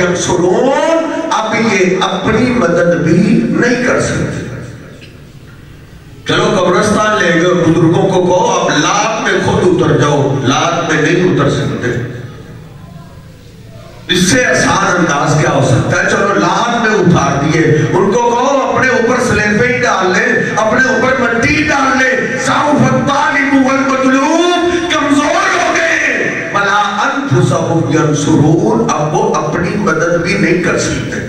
ینصرون، اب یہ اپنی مدد بھی نہیں کر سکتے۔ چلو قبرستان لے گئے، بزرگوں کو کہو اب لات میں خود اتر جاؤ، لات میں نہیں اتر سکتے۔ اس سے آسان انداز کیا ہو سکتا ہے؟ چلو لات میں اتار دیے، ان کو کہو اپنے اوپر سلیفے ہی ڈال لیں، اپنے اوپر مٹی ڈال لیں، ضعف الطالب والمطلوب، کمزور ہو گئے، ولا انفسهم ینصرون، اب وہ اپنی مدد بھی نہیں کر سکتے۔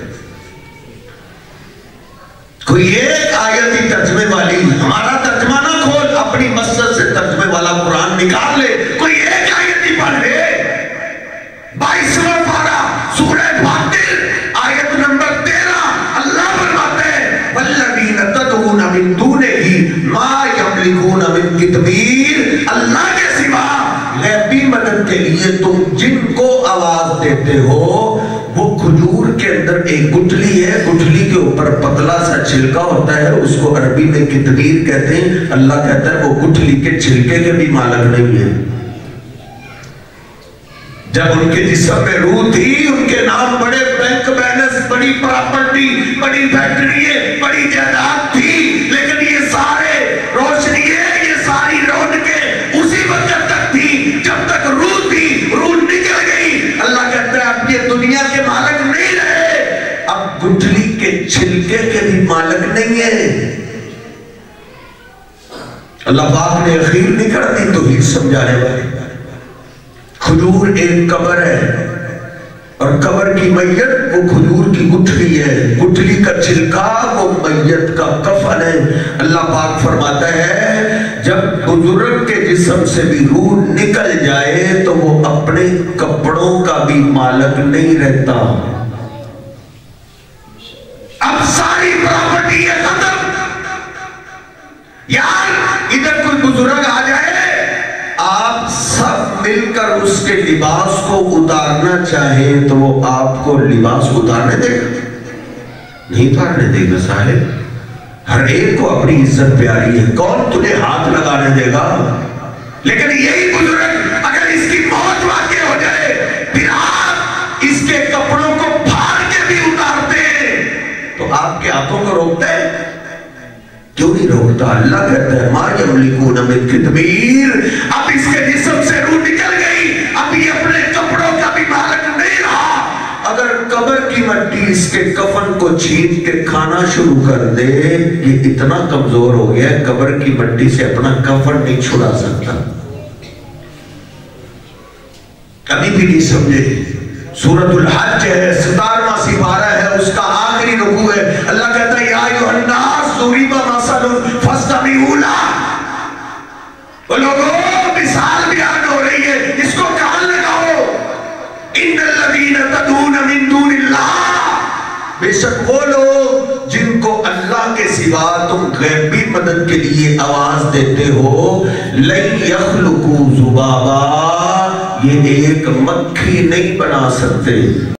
کوئی ایک آیت ہی ترجمے والی، ہمارا ترجمہ نہ کھول، اپنی مسجد سے ترجمے والا قرآن نکال لے، کوئی ایک آیت ہی پڑھ لے۔ 22واں پارہ سورہ فاطر آیت نمبر 13، اللہ فرماتے ہیں والذین تدعون من دونہ ما یملکون من قطمیر، اللہ کے سوا غیبی مدد کے لیے تم جن کو آواز دیتے ہو وہ کھجور کے اندر ایک گٹھلی ہے، گٹھلی کے اوپر پتلا سا چھلکا ہوتا ہے، اس کو عربی میں قطمیر کہتے ہیں۔ اللہ کہتا ہے وہ گٹھلی کے چھلکے کے بھی مالک نہیں ہے۔ جب ان کے جسم میں روح تھی، ان کے نام بڑے بینک بیلنس، بڑی پراپرٹی، بڑی فیکٹرییں، بڑی جائیداد تھی، لیکن یہ سارے روشنییں، یہ ساری رونقیں اسی وقت تک تھی جب تک روح تھی، روح نکل گئی۔ اللہ کہتا ہے اب یہ دنیا کے مالک نہیں رہے، اب گٹھلی کے چھلکے کے بھی مالک نہیں ہے۔ اللہ پاک نے اخیر نہیں کر دی توحید سمجھانے والی۔ کھجور ایک قبر ہے، اور قبر کی میت وہ کھجور کی گٹھلی ہے، گٹھلی کا چھلکا وہ میت کا کفن ہے۔ اللہ پاک فرماتا ہے جب بزرگ کے جسم سے بھی روح نکل جائے تو وہ اپنے کپڑوں کا بھی مالک نہیں رہتا۔ اب ساری پراپرٹی ہے ختم۔ یار ادھر کوئی بزرگ آ جائے، آپ سب مل کر اس کے لباس کو اتارنا چاہیں تو وہ آپ کو لباس اتارنے دے گا؟ نہیں اتارنے دے گا صاحب۔ ہر ایک کو اپنی عزت پیاری ہے، کون تجھے ہاتھ لگانے دے گا؟ لیکن یہی بزرگ اگر اس کی موت واقع ہو جائے پھر آپ اس کے کپڑوں کو پھاڑ کے بھی اتارتے تو آپ کے ہاتھوں کو روکتے ہیں؟ کیوں نہیں روکتا؟ اللہ کہتا ہے ما یملکون من قطمیر، اب اس کے جسم سے روح نکل گئی، اب یہ اپنے کپڑوں کا بھی مالک نہیں رہا۔ اگر قبر کی مٹی اس کے کفن کو چھین کے کھانا شروع کر دے، یہ اتنا کمزور ہو گیا ہے قبر کی مٹی سے اپنا کفن نہیں چھڑا سکتا۔ کبھی بھی نہیں سمجھے۔ سورۃ الحج ہے، 17واں سپارہ ہے، اس کا آخری رکوع ہے۔ اللہ کہتا ہے یا ایھا الناس ضرب مثل فاستمعوا لہ، وہ لوگوں مثال بیان ہو رہی ہے، اس کو کان لگاؤ۔ ان الذین تدعون من دون اللہ، بے شک وہ لوگ جن کو اللہ کے سوا تم غیبی مدد کے لیے آواز دیتے ہو، لن یخلقوا ذبابا، یہ ایک مکھی نہیں بنا سکتے۔